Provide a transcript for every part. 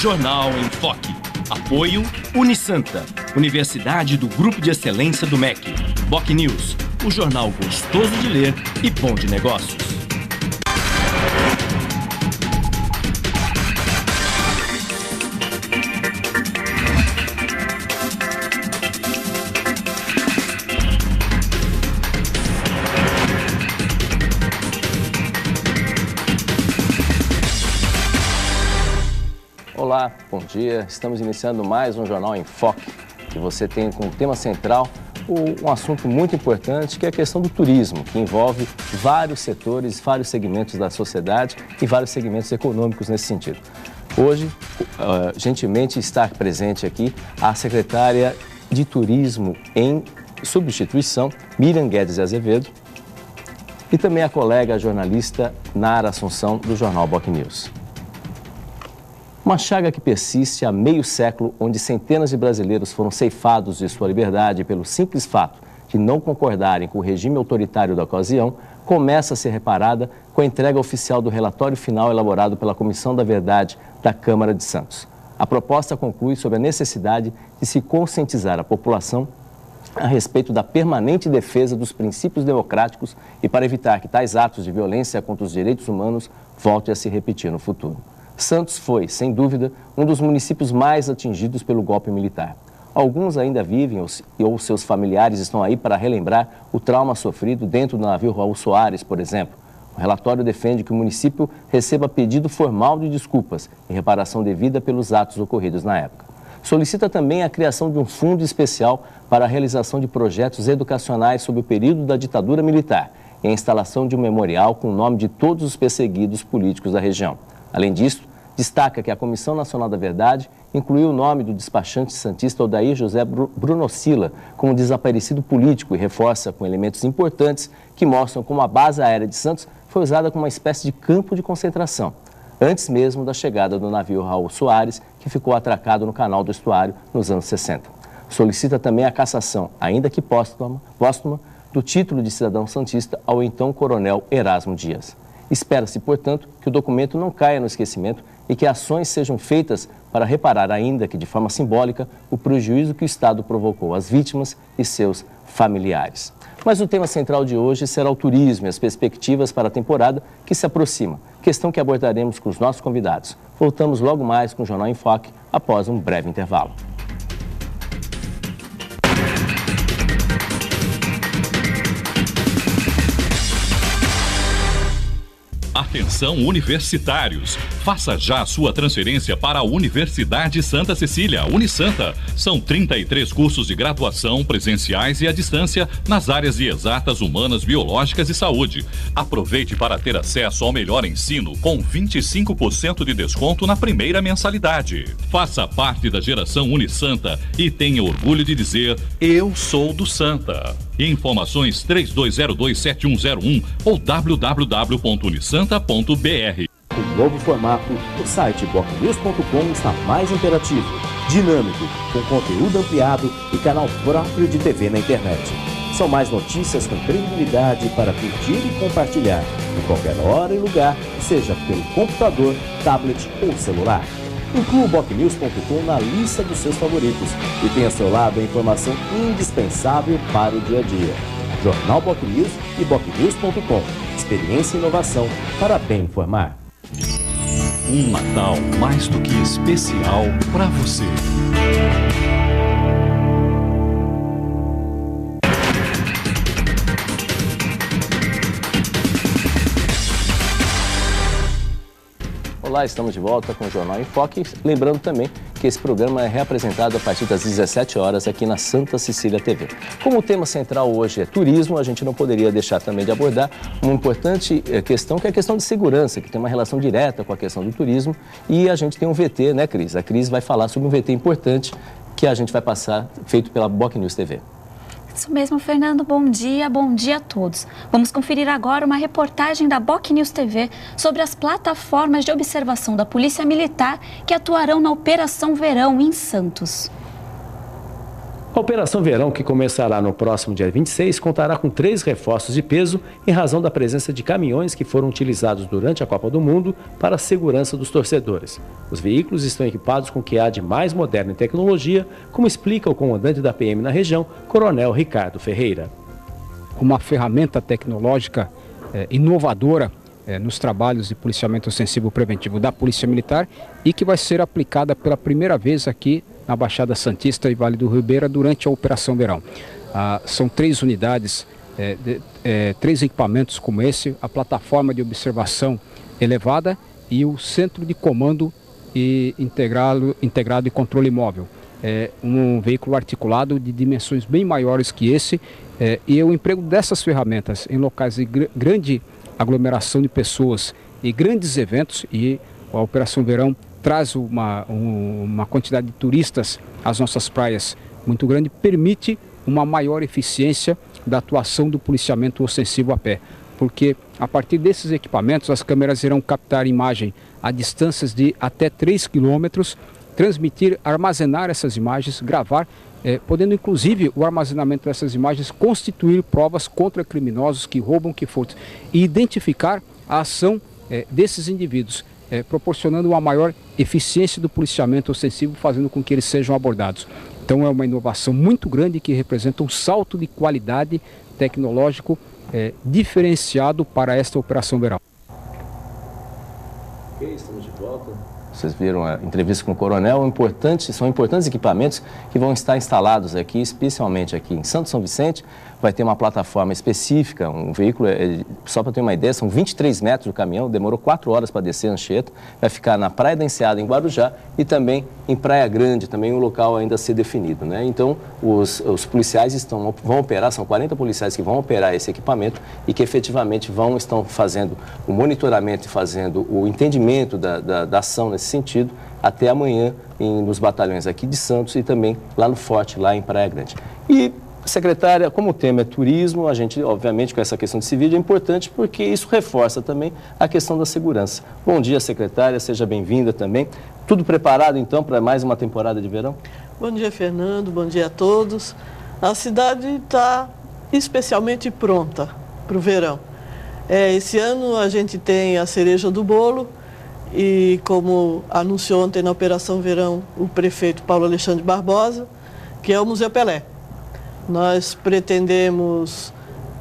Jornal em Foque. Apoio Unisanta, Universidade do Grupo de Excelência do MEC. BocNews, o jornal gostoso de ler e bom de negócios. Olá, bom dia. Estamos iniciando mais um Jornal em Foque, que você tem como tema central um assunto muito importante, que é a questão do turismo, que envolve vários setores, vários segmentos da sociedade e vários segmentos econômicos nesse sentido. Hoje, gentilmente está presente aqui a secretária de Turismo em substituição, Miriam Guedes Azevedo, e também a colega jornalista Nara Assunção, do jornal BocNews. Uma chaga que persiste há meio século, onde centenas de brasileiros foram ceifados de sua liberdade pelo simples fato de não concordarem com o regime autoritário da ocasião, começa a ser reparada com a entrega oficial do relatório final elaborado pela Comissão da Verdade da Câmara de Santos. A proposta conclui sobre a necessidade de se conscientizar a população a respeito da permanente defesa dos princípios democráticos e para evitar que tais atos de violência contra os direitos humanos voltem a se repetir no futuro. Santos foi, sem dúvida, um dos municípios mais atingidos pelo golpe militar. Alguns ainda vivem ou seus familiares estão aí para relembrar o trauma sofrido dentro do navio Raul Soares, por exemplo. O relatório defende que o município receba pedido formal de desculpas e reparação devida pelos atos ocorridos na época. Solicita também a criação de um fundo especial para a realização de projetos educacionais sobre o período da ditadura militar e a instalação de um memorial com o nome de todos os perseguidos políticos da região. Além disso, destaca que a Comissão Nacional da Verdade incluiu o nome do despachante santista Odair José Brunosilla como desaparecido político e reforça com elementos importantes que mostram como a base aérea de Santos foi usada como uma espécie de campo de concentração, antes mesmo da chegada do navio Raul Soares, que ficou atracado no canal do Estuário nos anos 60. Solicita também a cassação, ainda que póstuma, do título de cidadão santista ao então coronel Erasmo Dias. Espera-se, portanto, que o documento não caia no esquecimento e que ações sejam feitas para reparar, ainda que de forma simbólica, o prejuízo que o Estado provocou às vítimas e seus familiares. Mas o tema central de hoje será o turismo e as perspectivas para a temporada que se aproxima, questão que abordaremos com os nossos convidados. Voltamos logo mais com o Jornal em Foque, após um breve intervalo. Atenção universitários, faça já a sua transferência para a Universidade Santa Cecília, Unisanta. São 33 cursos de graduação presenciais e à distância nas áreas de exatas, humanas, biológicas e saúde. Aproveite para ter acesso ao melhor ensino com 25% de desconto na primeira mensalidade. Faça parte da geração Unisanta e tenha orgulho de dizer: eu sou do Santa. Informações 32027101 ou www.unisanta.br. O novo formato do site BocNews.com está mais interativo, dinâmico, com conteúdo ampliado e canal próprio de TV na internet. São mais notícias com credibilidade para curtir e compartilhar, em qualquer hora e lugar, seja pelo computador, tablet ou celular. Inclua o BocNews.com na lista dos seus favoritos e tenha ao seu lado a informação indispensável para o dia a dia. Jornal BocNews e BocNews.com. Experiência e inovação para bem informar. Um Natal mais do que especial para você. Olá, estamos de volta com o Jornal em Foque. Lembrando também que esse programa é reapresentado a partir das 17 horas aqui na Santa Cecília TV. Como o tema central hoje é turismo, a gente não poderia deixar também de abordar uma importante questão, que é a questão de segurança, que tem uma relação direta com a questão do turismo. E a gente tem um VT, né, Cris? A Cris vai falar sobre um VT importante que a gente vai passar, feito pela BocNews TV. Isso mesmo, Fernando. Bom dia a todos. Vamos conferir agora uma reportagem da BocNews TV sobre as plataformas de observação da Polícia Militar que atuarão na Operação Verão em Santos. A Operação Verão, que começará no próximo dia 26, contará com 3 reforços de peso em razão da presença de caminhões que foram utilizados durante a Copa do Mundo para a segurança dos torcedores. Os veículos estão equipados com o que há de mais moderno em tecnologia, como explica o comandante da PM na região, Coronel Ricardo Ferreira. Uma ferramenta tecnológica inovadora nos trabalhos de policiamento ostensivo preventivo da Polícia Militar e que vai ser aplicada pela primeira vez aqui na Baixada Santista e Vale do Ribeira durante a Operação Verão. São 3 unidades, 3 equipamentos como esse, a plataforma de observação elevada e o centro de comando integrado e controle móvel. Um veículo articulado de dimensões bem maiores que esse e o emprego dessas ferramentas em locais de grande aglomeração de pessoas e grandes eventos, e a Operação Verão traz uma quantidade de turistas às nossas praias muito grande, permite uma maior eficiência da atuação do policiamento ostensivo a pé. Porque a partir desses equipamentos as câmeras irão captar imagem a distâncias de até 3 quilômetros, transmitir, armazenar essas imagens, gravar, podendo inclusive o armazenamento dessas imagens constituir provas contra criminosos que roubam, que furtam, e identificar a ação desses indivíduos, proporcionando uma maior eficiência do policiamento ostensivo, fazendo com que eles sejam abordados. Então é uma inovação muito grande que representa um salto de qualidade tecnológico diferenciado para esta Operação Verão. Ok, estamos de volta. Vocês viram a entrevista com o Coronel, são importantes equipamentos que vão estar instalados aqui, especialmente aqui em Santo São Vicente. Vai ter uma plataforma específica, um veículo, só para ter uma ideia, são 23 metros do caminhão, demorou 4 horas para descer a Anchieta, vai ficar na Praia da Enseada, em Guarujá, e também em Praia Grande, também um local ainda a ser definido, né? Então, os policiais vão operar, são 40 policiais que vão operar esse equipamento e que efetivamente estão fazendo o monitoramento e fazendo o entendimento da ação nesse sentido até amanhã nos batalhões aqui de Santos e também lá no Forte, lá em Praia Grande. E secretária, como o tema é turismo, a gente, obviamente, com essa questão desse vídeo é importante porque isso reforça também a questão da segurança. Bom dia, secretária, seja bem-vinda também. Tudo preparado, então, para mais uma temporada de verão? Bom dia, Fernando, bom dia a todos. A cidade está especialmente pronta para o verão. Esse ano a gente tem a cereja do bolo e, como anunciou ontem na Operação Verão o prefeito Paulo Alexandre Barbosa, que é o Museu Pelé. Nós pretendemos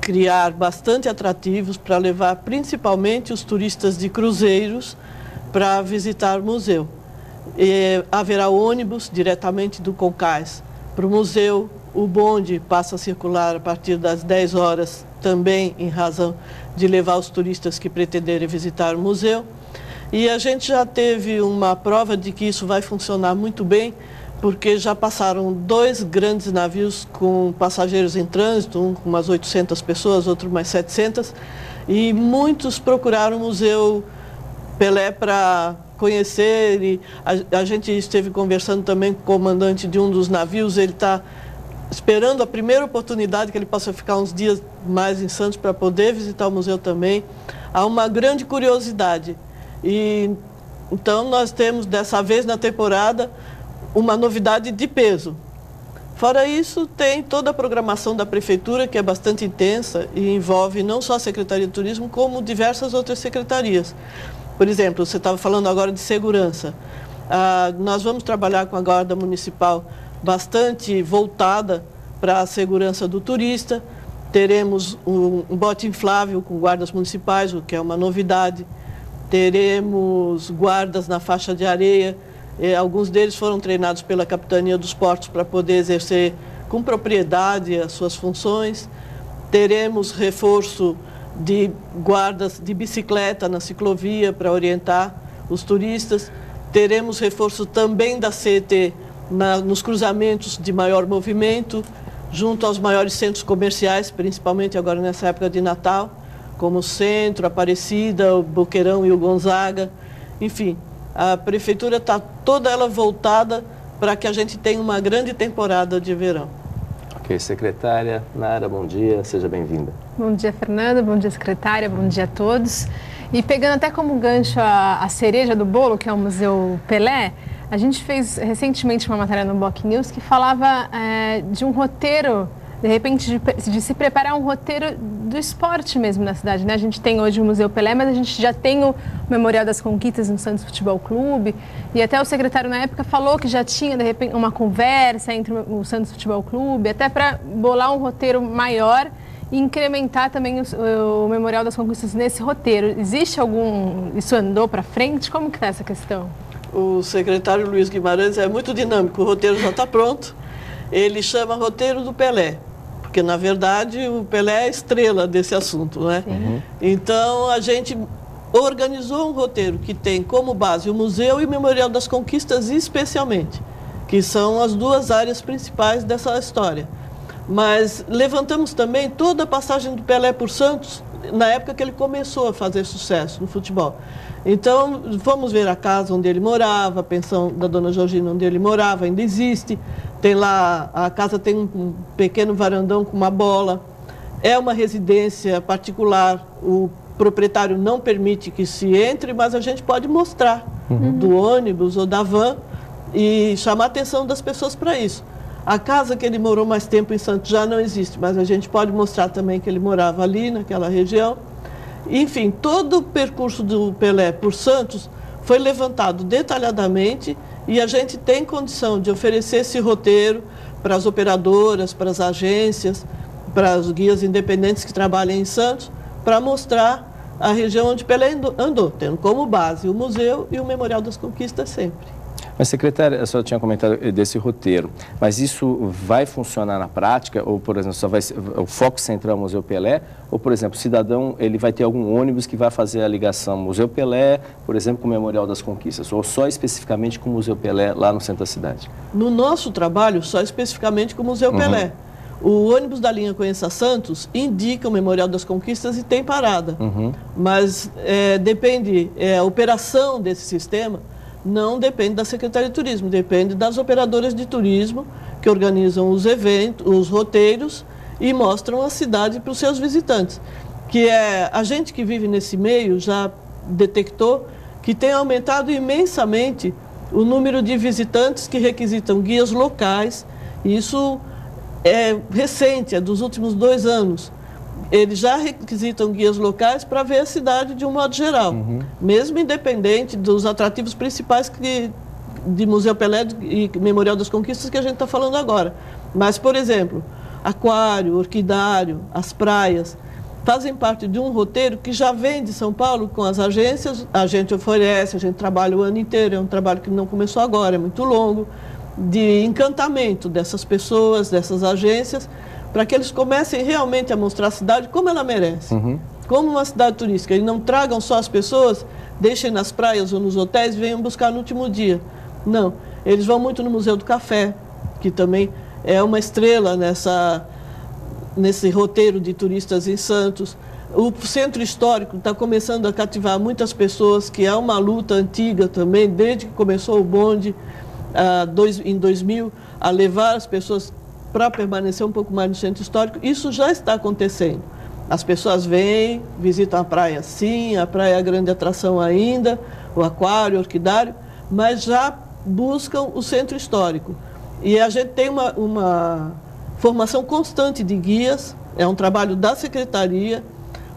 criar bastante atrativos para levar principalmente os turistas de cruzeiros para visitar o museu. Haverá ônibus diretamente do Concais para o museu, o bonde passa a circular a partir das 10 horas também em razão de levar os turistas que pretenderem visitar o museu. E a gente já teve uma prova de que isso vai funcionar muito bem, porque já passaram 2 grandes navios com passageiros em trânsito, um com umas 800 pessoas, outro mais 700, e muitos procuraram o Museu Pelé para conhecer. E a gente esteve conversando também com o comandante de um dos navios, ele está esperando a primeira oportunidade que ele possa ficar uns dias mais em Santos para poder visitar o museu também. Há uma grande curiosidade. E então nós temos dessa vez na temporada uma novidade de peso. Fora isso, tem toda a programação da Prefeitura, que é bastante intensa e envolve não só a Secretaria de Turismo, como diversas outras secretarias. Por exemplo, você estava falando agora de segurança. Nós vamos trabalhar com a Guarda Municipal bastante voltada para a segurança do turista. Teremos um bote inflável com guardas municipais, o que é uma novidade. Teremos guardas na faixa de areia. Alguns deles foram treinados pela Capitania dos Portos para poder exercer com propriedade as suas funções. Teremos reforço de guardas de bicicleta na ciclovia para orientar os turistas. Teremos reforço também da CET nos cruzamentos de maior movimento, junto aos maiores centros comerciais, principalmente agora nessa época de Natal, como o Centro, Aparecida, o Boqueirão e o Gonzaga, enfim. A Prefeitura está toda ela voltada para que a gente tenha uma grande temporada de verão. Ok, secretária Nara, bom dia, seja bem-vinda. Bom dia, Fernanda, bom dia, secretária, bom dia a todos. E pegando até como gancho a cereja do bolo, que é o Museu Pelé, A gente fez recentemente uma matéria no Boc News que falava de um roteiro, de repente, de se preparar um roteiro do esporte mesmo na cidade, né? A gente tem hoje o Museu Pelé, mas a gente já tem o Memorial das Conquistas no Santos Futebol Clube, e até o secretário na época falou que já tinha, de repente, uma conversa entre o Santos Futebol Clube, até para bolar um roteiro maior e incrementar também o Memorial das Conquistas nesse roteiro. Existe algum... Isso andou para frente? Como que está essa questão? O secretário Luiz Guimarães é muito dinâmico, o roteiro já está pronto. Ele chama roteiro do Pelé, porque, na verdade, o Pelé é a estrela desse assunto, né? Então, a gente organizou um roteiro que tem como base o Museu e o Memorial das Conquistas especialmente, que são as duas áreas principais dessa história. Mas levantamos também toda a passagem do Pelé por Santos, na época que ele começou a fazer sucesso no futebol. Então, fomos ver a casa onde ele morava, a pensão da dona Georgina onde ele morava, ainda existe. Tem lá, a casa tem um pequeno varandão com uma bola. É uma residência particular, o proprietário não permite que se entre, mas a gente pode mostrar do ônibus ou da van e chamar a atenção das pessoas para isso. A casa que ele morou mais tempo em Santos já não existe, mas a gente pode mostrar também que ele morava ali, naquela região. Enfim, todo o percurso do Pelé por Santos foi levantado detalhadamente e a gente tem condição de oferecer esse roteiro para as operadoras, para as agências, para os guias independentes que trabalham em Santos, para mostrar a região onde Pelé andou, tendo como base o museu e o Memorial das Conquistas sempre. Mas, secretária, a senhora tinha comentado desse roteiro, mas isso vai funcionar na prática? Ou, por exemplo, só vai ser, o foco central é o Museu Pelé? Ou, por exemplo, o cidadão ele vai ter algum ônibus que vai fazer a ligação Museu Pelé, por exemplo, com o Memorial das Conquistas? Ou só especificamente com o Museu Pelé lá no centro da cidade? No nosso trabalho, só especificamente com o Museu Pelé. O ônibus da linha Conheça Santos indica o Memorial das Conquistas e tem parada. Mas depende, a operação desse sistema não depende da Secretaria de Turismo, depende das operadoras de turismo que organizam os eventos, os roteiros e mostram a cidade para os seus visitantes. Que a gente que vive nesse meio já detectou que tem aumentado imensamente o número de visitantes que requisitam guias locais. Isso é recente, é dos últimos 2 anos. Eles já requisitam guias locais para ver a cidade de um modo geral, mesmo independente dos atrativos principais de Museu Pelé e Memorial das Conquistas que a gente está falando agora. Mas, por exemplo, aquário, orquidário, as praias, fazem parte de um roteiro que já vem de São Paulo com as agências, a gente oferece, a gente trabalha o ano inteiro, é um trabalho que não começou agora, é muito longo, de encantamento dessas pessoas, dessas agências, para que eles comecem realmente a mostrar a cidade como ela merece, como uma cidade turística. E não tragam só as pessoas, deixem nas praias ou nos hotéis e venham buscar no último dia. Não, eles vão muito no Museu do Café, que também é uma estrela nesse roteiro de turistas em Santos. O Centro Histórico está começando a cativar muitas pessoas, que é uma luta antiga também, desde que começou o bonde, em 2000, a levar as pessoas para permanecer um pouco mais no Centro Histórico. Isso já está acontecendo. As pessoas vêm, visitam a praia sim, a praia é a grande atração ainda, o aquário, o orquidário, mas já buscam o Centro Histórico. E a gente tem uma formação constante de guias, é um trabalho da Secretaria.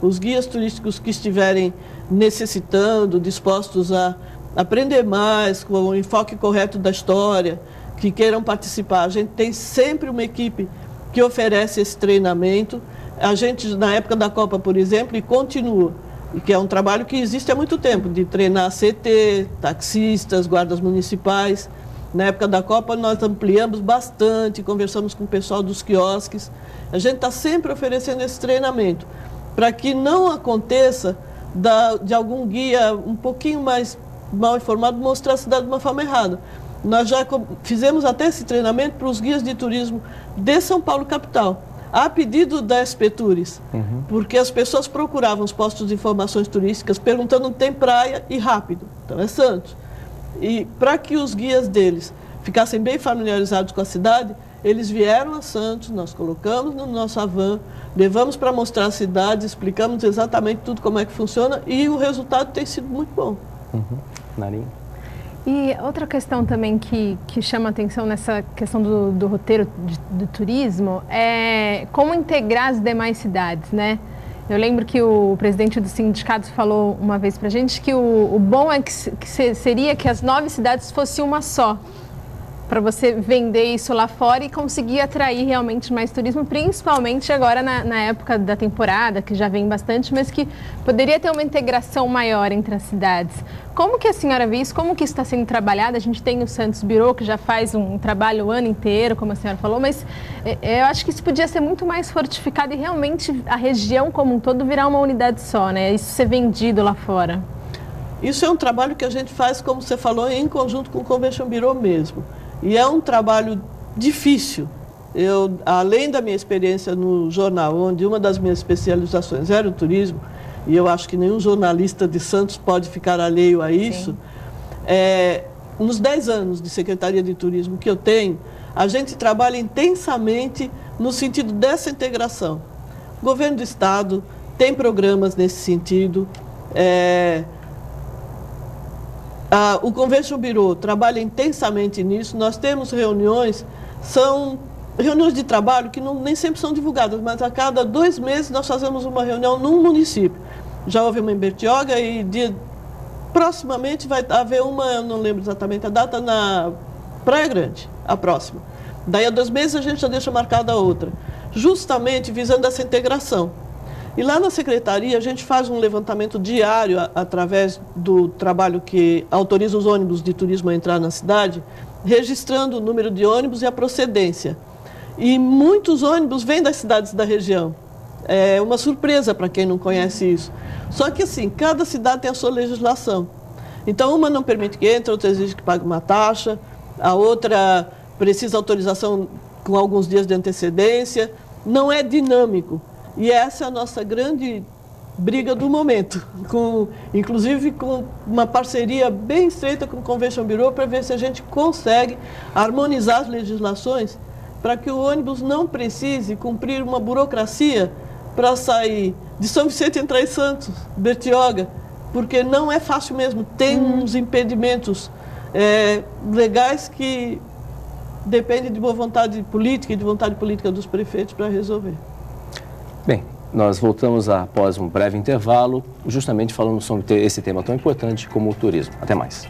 Os guias turísticos que estiverem necessitando, dispostos a aprender mais, com o enfoque correto da história, que queiram participar. A gente tem sempre uma equipe que oferece esse treinamento. A gente, na época da Copa, por exemplo, e continua, e que é um trabalho que existe há muito tempo, de treinar CT, taxistas, guardas municipais. Na época da Copa, nós ampliamos bastante, conversamos com o pessoal dos quiosques. A gente está sempre oferecendo esse treinamento, para que não aconteça de algum guia um pouquinho mais mal informado mostrar a cidade de uma forma errada. Nós já fizemos até esse treinamento para os guias de turismo de São Paulo capital, a pedido da SP Tours, porque as pessoas procuravam os postos de informações turísticas perguntando onde tem praia e rápido. Então é Santos. E para que os guias deles ficassem bem familiarizados com a cidade, eles vieram a Santos, nós colocamos no nosso van, levamos para mostrar a cidade, explicamos exatamente tudo como é que funciona e o resultado tem sido muito bom. Narinha? E outra questão também que chama atenção nessa questão do roteiro do turismo é como integrar as demais cidades, né? Eu lembro que o presidente dos sindicatos falou uma vez pra gente que o bom é que seria que as 9 cidades fossem uma só, para você vender isso lá fora e conseguir atrair realmente mais turismo, principalmente agora na época da temporada, que já vem bastante, mas que poderia ter uma integração maior entre as cidades. Como que a senhora vê isso? Como que isso está sendo trabalhado? A gente tem o Santos Bureau, que já faz um trabalho o ano inteiro, como a senhora falou, mas eu acho que isso podia ser muito mais fortificado e realmente a região como um todo virar uma unidade só, né? Isso ser vendido lá fora. Isso é um trabalho que a gente faz, como você falou, em conjunto com o Convention Bureau mesmo. E é um trabalho difícil. Eu, além da minha experiência no jornal, onde uma das minhas especializações era o turismo, e eu acho que nenhum jornalista de Santos pode ficar alheio a isso, nos 10 anos de Secretaria de Turismo que eu tenho, a gente trabalha intensamente no sentido dessa integração. O governo do Estado tem programas nesse sentido. O Convention Bureau trabalha intensamente nisso. Nós temos reuniões, são reuniões de trabalho que nem sempre são divulgadas, mas a cada 2 meses nós fazemos uma reunião num município. Já houve uma em Bertioga e proximamente vai haver uma, eu não lembro exatamente a data, na Praia Grande, a próxima. Daí a 2 meses a gente já deixa marcada a outra, justamente visando essa integração. E lá na Secretaria a gente faz um levantamento diário através do trabalho que autoriza os ônibus de turismo a entrar na cidade, registrando o número de ônibus e a procedência. E muitos ônibus vêm das cidades da região. É uma surpresa para quem não conhece isso. Só que assim, cada cidade tem a sua legislação. Então uma não permite que entre, outra exige que pague uma taxa, a outra precisa autorização com alguns dias de antecedência. Não é dinâmico. E essa é a nossa grande briga do momento, inclusive com uma parceria bem estreita com o Convention Bureau para ver se a gente consegue harmonizar as legislações para que o ônibus não precise cumprir uma burocracia para sair de São Vicente e entrar em Santos, Bertioga, porque não é fácil mesmo, tem uns impedimentos legais que dependem de boa vontade política e de vontade política dos prefeitos para resolver. Bem, nós voltamos após um breve intervalo, justamente falando sobre esse tema tão importante como o turismo. Até mais.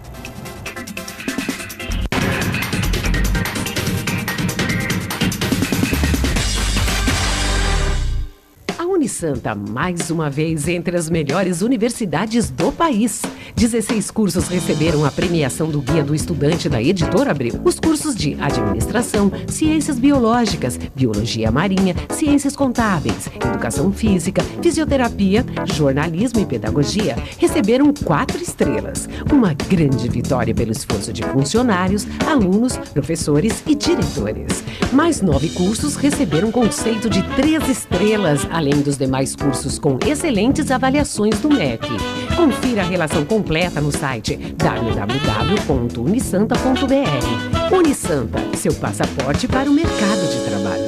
A Unisanta, mais uma vez, entre as melhores universidades do país. 16 cursos receberam a premiação do Guia do Estudante da Editora Abril. Os cursos de Administração, Ciências Biológicas, Biologia Marinha, Ciências Contábeis, Educação Física, Fisioterapia, Jornalismo e Pedagogia receberam 4 estrelas. Uma grande vitória pelo esforço de funcionários, alunos, professores e diretores. Mais 9 cursos receberam conceito de 3 estrelas, além dos demais cursos com excelentes avaliações do MEC. Confira a relação completa no site www.unisanta.br. Unisanta, seu passaporte para o mercado de trabalho.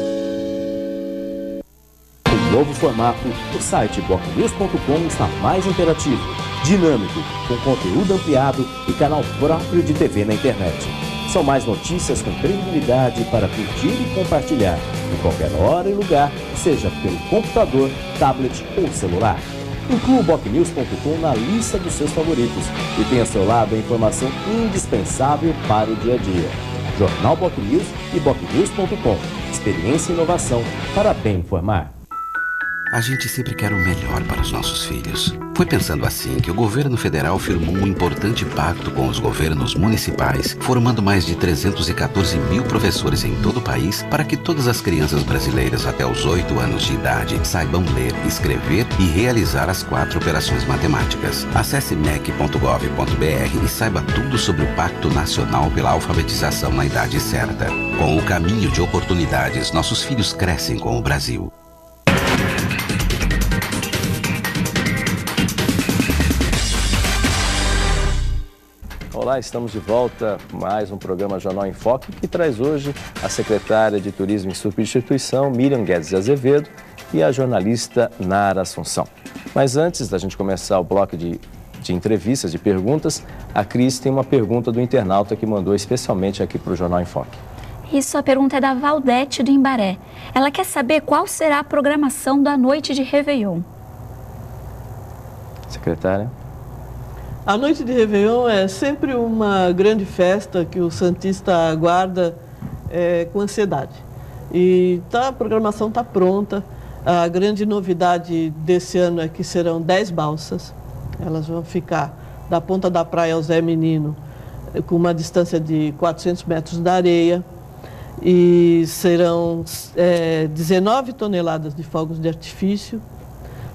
Em novo formato, o site bocnews.com está mais interativo, dinâmico, com conteúdo ampliado e canal próprio de TV na internet. São mais notícias com credibilidade para curtir e compartilhar, em qualquer hora e lugar, seja pelo computador, tablet ou celular. Inclua o bocnews.com na lista dos seus favoritos e tenha ao seu lado a informação indispensável para o dia a dia. Jornal BocNews e bocnews.com. Experiência e inovação para bem informar. A gente sempre quer o melhor para os nossos filhos. Foi pensando assim que o governo federal firmou um importante pacto com os governos municipais, formando mais de 314 mil professores em todo o país para que todas as crianças brasileiras até os 8 anos de idade saibam ler, escrever e realizar as 4 operações matemáticas. Acesse mec.gov.br e saiba tudo sobre o Pacto Nacional pela Alfabetização na Idade Certa. Com o caminho de oportunidades, nossos filhos crescem com o Brasil. Olá, estamos de volta com mais um programa Jornal em Foque, que traz hoje a secretária de Turismo e Substituição, Miriam Guedes de Azevedo, e a jornalista Nara Assunção. Mas antes da gente começar o bloco de de entrevistas, de perguntas, a Cris tem uma pergunta do internauta que mandou especialmente aqui para o Jornal em Foque. Isso, a pergunta é da Valdete do Imbaré. Ela quer saber qual será a programação da noite de Réveillon. Secretária. A noite de Réveillon é sempre uma grande festa que o santista aguarda com ansiedade. E a programação está pronta. A grande novidade desse ano é que serão 10 balsas. Elas vão ficar da ponta da praia ao Zé Menino, com uma distância de 400 metros da areia. E serão 19 toneladas de fogos de artifício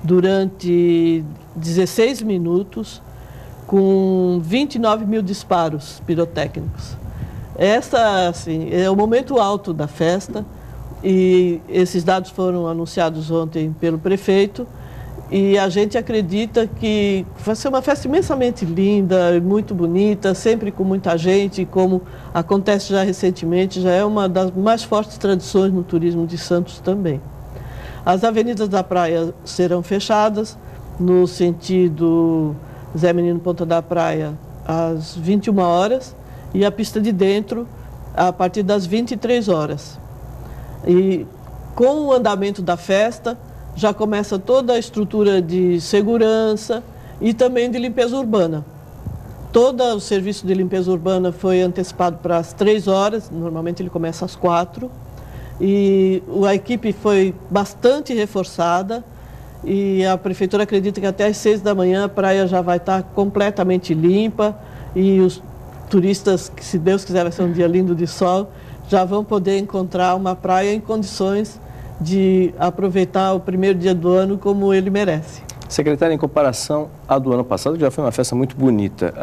durante 16 minutos, com 29 mil disparos pirotécnicos. Essa, assim, é o momento alto da festa, e esses dados foram anunciados ontem pelo prefeito, e a gente acredita que vai ser uma festa imensamente linda, muito bonita, sempre com muita gente, como acontece já recentemente, já é uma das mais fortes tradições no turismo de Santos também. As avenidas da praia serão fechadas, no sentido Zé Menino Ponta da Praia, às 21 horas, e a pista de dentro, a partir das 23 horas. E com o andamento da festa, já começa toda a estrutura de segurança e também de limpeza urbana. Todo o serviço de limpeza urbana foi antecipado para as 3 horas, normalmente ele começa às 4. E a equipe foi bastante reforçada e a prefeitura acredita que até às 6 da manhã a praia já vai estar completamente limpa e os turistas, que se Deus quiser vai ser um dia lindo de sol, já vão poder encontrar uma praia em condições de aproveitar o primeiro dia do ano como ele merece. Secretária, em comparação ao do ano passado, que já foi uma festa muito bonita,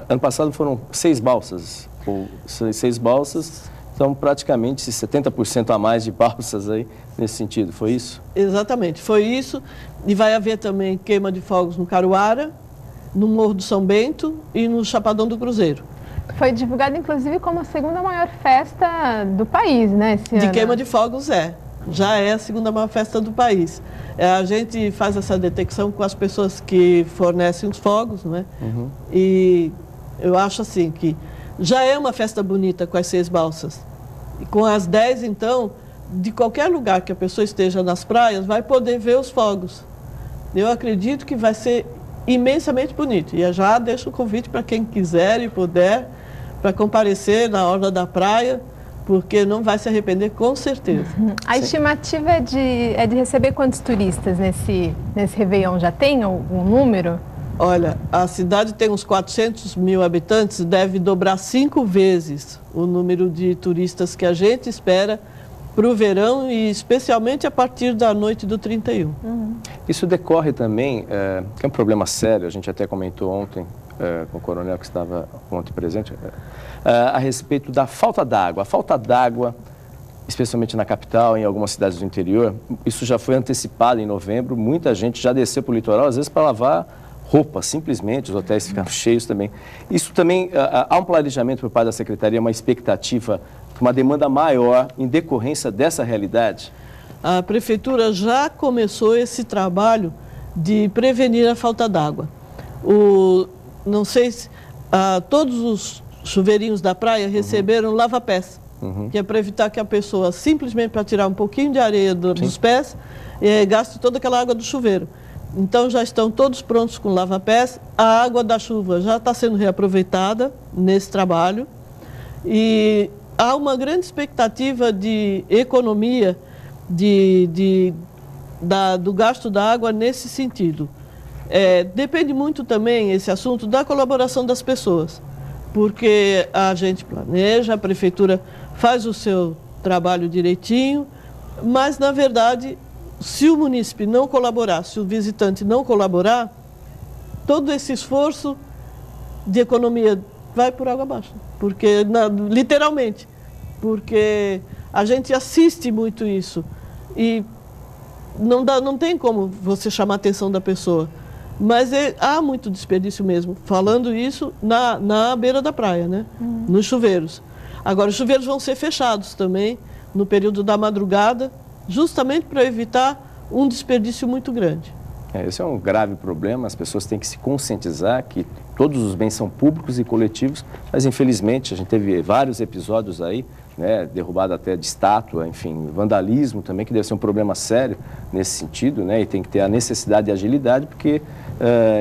ano passado foram 6 balsas, ou 6 balsas, então praticamente 70% a mais de balsas aí nesse sentido, foi isso? Exatamente, foi isso, e vai haver também queima de fogos no Caruara, no Morro do São Bento e no Chapadão do Cruzeiro. Foi divulgado, inclusive, como a segunda maior festa do país, né, esse ano? De queima de fogos já é a segunda maior festa do país. A gente faz essa detecção com as pessoas que fornecem os fogos, né? Uhum. E eu acho assim que já é uma festa bonita com as 6 balsas. E com as 10, então, de qualquer lugar que a pessoa esteja nas praias, vai poder ver os fogos. Eu acredito que vai ser imensamente bonito. E eu já deixo o convite para quem quiser e puder, para comparecer na orla da praia, porque não vai se arrepender, com certeza. A estimativa é de receber quantos turistas nesse Réveillon? Já tem algum número? Olha, a cidade tem uns 400 mil habitantes, deve dobrar 5 vezes o número de turistas que a gente espera para o verão e especialmente a partir da noite do 31. Uhum. Isso decorre também, que é um problema sério, a gente até comentou ontem com o coronel que estava ontem presente, a respeito da falta d'água. A falta d'água, especialmente na capital, em algumas cidades do interior, isso já foi antecipado em novembro, muita gente já desceu para o litoral, às vezes para lavar roupa, simplesmente, os hotéis ficaram cheios também. Isso também, há um planejamento por parte da Secretaria, uma expectativa, uma demanda maior em decorrência dessa realidade? A Prefeitura já começou esse trabalho de prevenir a falta d'água. Não sei se todos os chuveirinhos da praia receberam lava-pés, que é para evitar que a pessoa, simplesmente para tirar um pouquinho de areia dos pés, gaste toda aquela água do chuveiro. Então já estão todos prontos com lava-pés, a água da chuva já está sendo reaproveitada nesse trabalho e há uma grande expectativa de economia do gasto da água nesse sentido. Depende muito também, esse assunto, da colaboração das pessoas, porque a gente planeja, a Prefeitura faz o seu trabalho direitinho, mas, na verdade, se o munícipe não colaborar, se o visitante não colaborar, todo esse esforço de economia vai por água abaixo, porque, literalmente, porque a gente assiste muito isso e não tem como você chamar a atenção da pessoa. Mas há muito desperdício mesmo, falando isso na beira da praia, né? Nos chuveiros. Agora, os chuveiros vão ser fechados também no período da madrugada, justamente para evitar um desperdício muito grande. Esse é um grave problema, as pessoas têm que se conscientizar que todos os bens são públicos e coletivos, mas infelizmente a gente teve vários episódios aí, né, derrubada até de estátua, enfim, vandalismo também, que deve ser um problema sério nesse sentido, né, e tem que ter a necessidade de agilidade, porque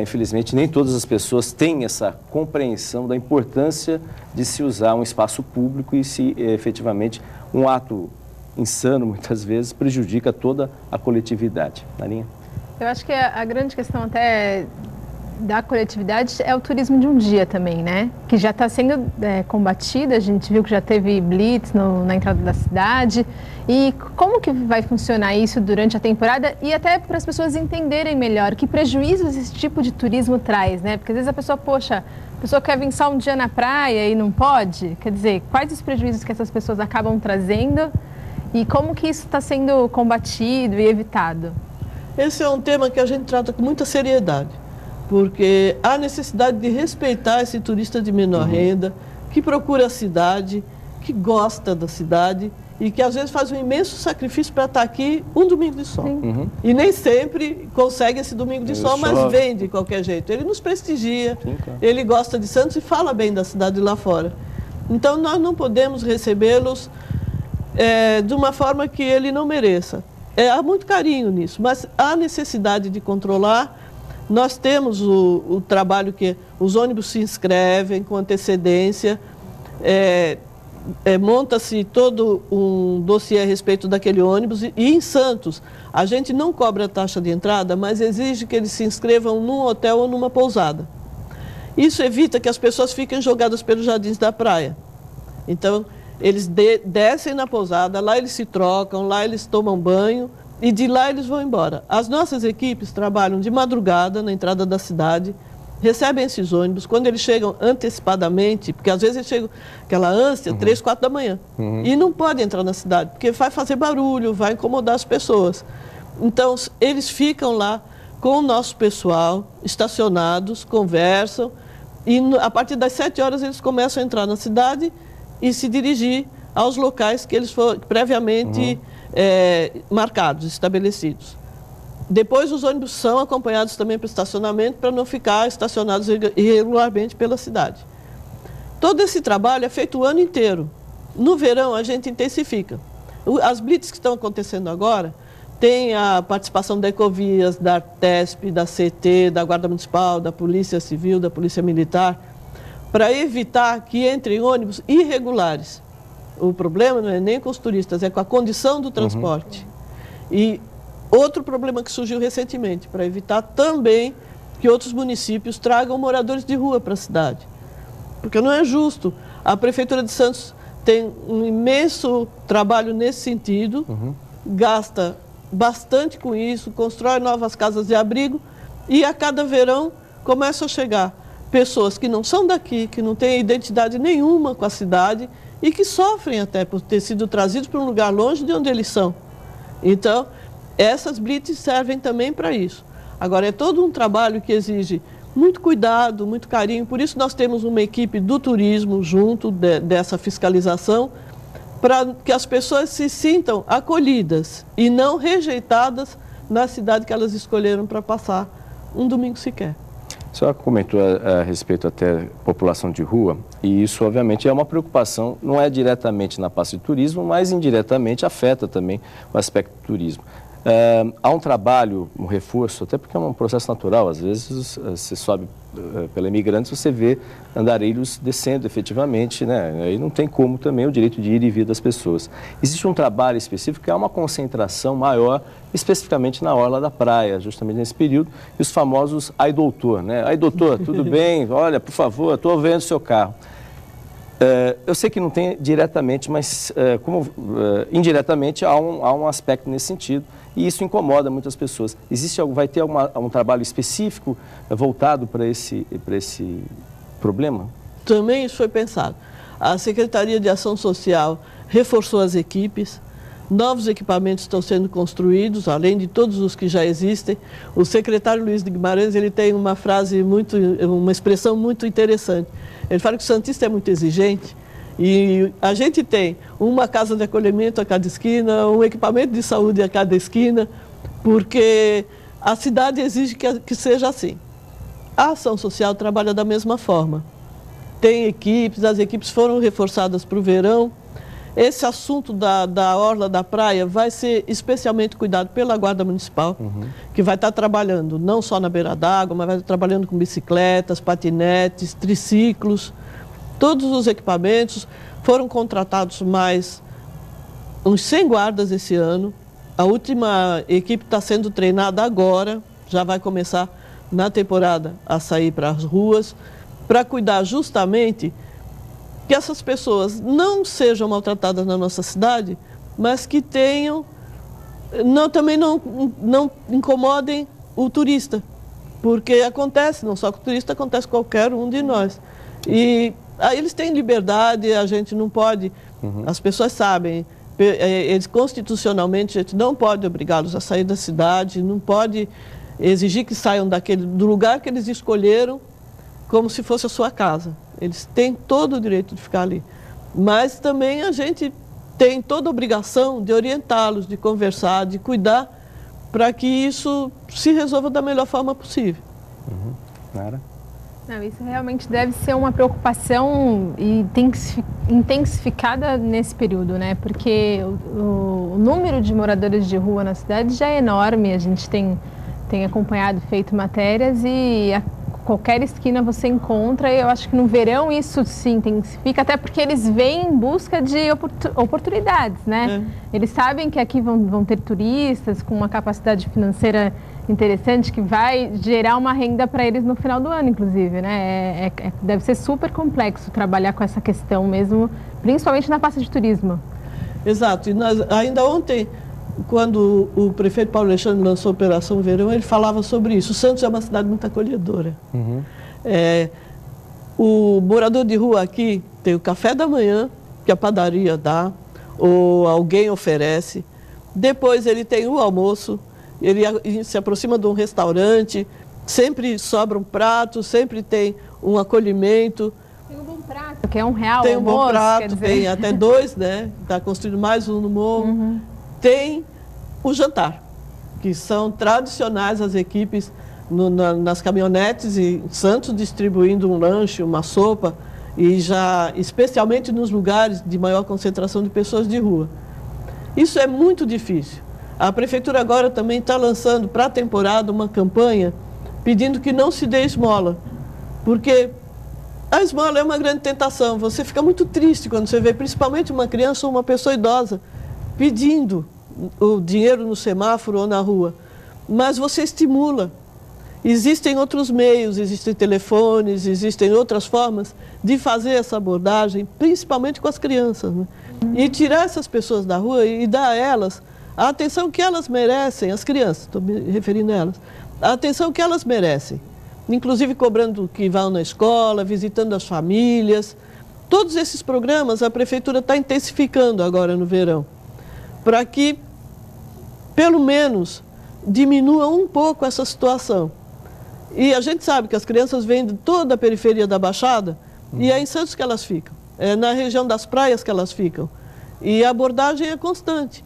infelizmente nem todas as pessoas têm essa compreensão da importância de se usar um espaço público e se efetivamente um ato insano muitas vezes prejudica toda a coletividade. Narinha? Eu acho que a grande questão até da coletividade é o turismo de um dia também, né? Que já está sendo combatido, a gente viu que já teve blitz na entrada da cidade. E como que vai funcionar isso durante a temporada e até para as pessoas entenderem melhor que prejuízos esse tipo de turismo traz, né? Porque às vezes a pessoa quer vir só um dia na praia e não pode. Quer dizer, quais os prejuízos que essas pessoas acabam trazendo e como que isso está sendo combatido e evitado? Esse é um tema que a gente trata com muita seriedade, porque há necessidade de respeitar esse turista de menor renda, que procura a cidade, que gosta da cidade e que às vezes faz um imenso sacrifício para estar aqui um domingo de sol. E nem sempre consegue esse domingo de sol, mas vem de qualquer jeito. Ele nos prestigia, ele gosta de Santos e fala bem da cidade lá fora. Então nós não podemos recebê-los de uma forma que ele não mereça. Há muito carinho nisso, mas há necessidade de controlar. Nós temos o trabalho que os ônibus se inscrevem com antecedência, monta-se todo um dossiê a respeito daquele ônibus e em Santos a gente não cobra taxa de entrada, mas exige que eles se inscrevam num hotel ou numa pousada. Isso evita que as pessoas fiquem jogadas pelos jardins da praia. Então, eles descem na pousada, lá eles se trocam, lá eles tomam banho e de lá eles vão embora. As nossas equipes trabalham de madrugada na entrada da cidade, recebem esses ônibus, quando eles chegam antecipadamente, porque às vezes eles chegam aquela ânsia, 3, 4 da manhã, e não podem entrar na cidade, porque vai fazer barulho, vai incomodar as pessoas. Então, eles ficam lá com o nosso pessoal, estacionados, conversam, e a partir das 7 horas eles começam a entrar na cidade e se dirigir aos locais que eles foram previamente marcados, estabelecidos. Depois os ônibus são acompanhados também para o estacionamento para não ficar estacionados irregularmente pela cidade. Todo esse trabalho é feito o ano inteiro. No verão a gente intensifica. As blitz que estão acontecendo agora tem a participação da Ecovias, da Artesp, da CT, da Guarda Municipal, da Polícia Civil, da Polícia Militar, para evitar que entrem ônibus irregulares. O problema não é nem com os turistas, é com a condição do transporte. E outro problema que surgiu recentemente, para evitar também que outros municípios tragam moradores de rua para a cidade. Porque não é justo. A Prefeitura de Santos tem um imenso trabalho nesse sentido, gasta bastante com isso, constrói novas casas de abrigo e a cada verão começam a chegar pessoas que não são daqui, que não têm identidade nenhuma com a cidade e que sofrem até por ter sido trazidos para um lugar longe de onde eles são. Então, essas blitz servem também para isso. Agora, é todo um trabalho que exige muito cuidado, muito carinho, por isso nós temos uma equipe do turismo junto dessa fiscalização, para que as pessoas se sintam acolhidas e não rejeitadas na cidade que elas escolheram para passar um domingo sequer. A senhora comentou a respeito até população de rua, e isso obviamente é uma preocupação, não é diretamente na parte de turismo, mas indiretamente afeta também o aspecto do turismo. Há um trabalho, um reforço, até porque é um processo natural, às vezes você sobe pela Imigrantes, você vê andarilhos descendo efetivamente, né? Aí não tem como também o direito de ir e vir das pessoas. Existe um trabalho específico que é uma concentração maior, especificamente na orla da praia, justamente nesse período, e os famosos ai doutor, né? Ai doutor, tudo bem? Olha, por favor, estou vendo o seu carro. Eu sei que não tem diretamente, mas indiretamente há um aspecto nesse sentido e isso incomoda muitas pessoas. Vai ter um trabalho específico voltado para esse problema? Também isso foi pensado. A Secretaria de Ação Social reforçou as equipes, novos equipamentos estão sendo construídos, além de todos os que já existem. O secretário Luiz de Guimarães, ele tem uma uma expressão muito interessante. Ele fala que o santista é muito exigente e a gente tem uma casa de acolhimento a cada esquina, um equipamento de saúde a cada esquina, porque a cidade exige que seja assim. A ação social trabalha da mesma forma. Tem equipes, as equipes foram reforçadas para o verão. Esse assunto da orla da praia vai ser especialmente cuidado pela Guarda Municipal, que vai estar trabalhando não só na beira d'água, mas vai estar trabalhando com bicicletas, patinetes, triciclos, todos os equipamentos. Foram contratados mais uns 100 guardas esse ano. A última equipe está sendo treinada agora, já vai começar na temporada a sair para as ruas, para cuidar justamente que essas pessoas não sejam maltratadas na nossa cidade, mas que tenham, também não incomodem o turista, porque acontece, não só com o turista, acontece com qualquer um de nós. E aí eles têm liberdade, a gente não pode, as pessoas sabem, eles constitucionalmente a gente não pode obrigá-los a sair da cidade, não pode exigir que saiam do lugar que eles escolheram como se fosse a sua casa. Eles têm todo o direito de ficar ali. Mas também a gente tem toda a obrigação de orientá-los, de conversar, de cuidar, para que isso se resolva da melhor forma possível. Nara? Não, isso realmente deve ser uma preocupação intensificada nesse período, né? Porque o número de moradores de rua na cidade já é enorme. A gente tem acompanhado, feito matérias e a qualquer esquina você encontra. E eu acho que no verão isso se intensifica, até porque eles vêm em busca de oportunidades, né? Eles sabem que aqui vão ter turistas com uma capacidade financeira interessante que vai gerar uma renda para eles no final do ano, inclusive, né? Deve ser super complexo trabalhar com essa questão mesmo, principalmente na pasta de turismo. Exato. E ainda ontem, quando o prefeito Paulo Alexandre lançou a Operação Verão, ele falava sobre isso. O Santos é uma cidade muito acolhedora. O morador de rua aqui tem o café da manhã, que a padaria dá, ou alguém oferece. Depois ele tem o almoço, ele se aproxima de um restaurante, sempre sobra um prato, sempre tem um acolhimento. Tem um bom prato, que é R$1 tem um bom prato, tem até 2, né? Está construindo mais um no morro. Tem o jantar, que são tradicionais as equipes nas caminhonetes em Santos distribuindo um lanche, uma sopa, e já especialmente nos lugares de maior concentração de pessoas de rua. Isso é muito difícil. A prefeitura agora também está lançando para a temporada uma campanha pedindo que não se dê esmola, porque a esmola é uma grande tentação. Você fica muito triste quando você vê principalmente uma criança ou uma pessoa idosa pedindo o dinheiro no semáforo ou na rua, mas você estimula. Existem outros meios, existem telefones, existem outras formas de fazer essa abordagem, principalmente com as crianças, né? E tirar essas pessoas da rua e dar a elas a atenção que elas merecem, as crianças, estou me referindo a elas, a atenção que elas merecem, inclusive cobrando que vão na escola, visitando as famílias. Todos esses programas a prefeitura está intensificando agora no verão, para que, pelo menos, diminua um pouco essa situação. E a gente sabe que as crianças vêm de toda a periferia da Baixada, e é em Santos que elas ficam, é na região das praias que elas ficam. E a abordagem é constante.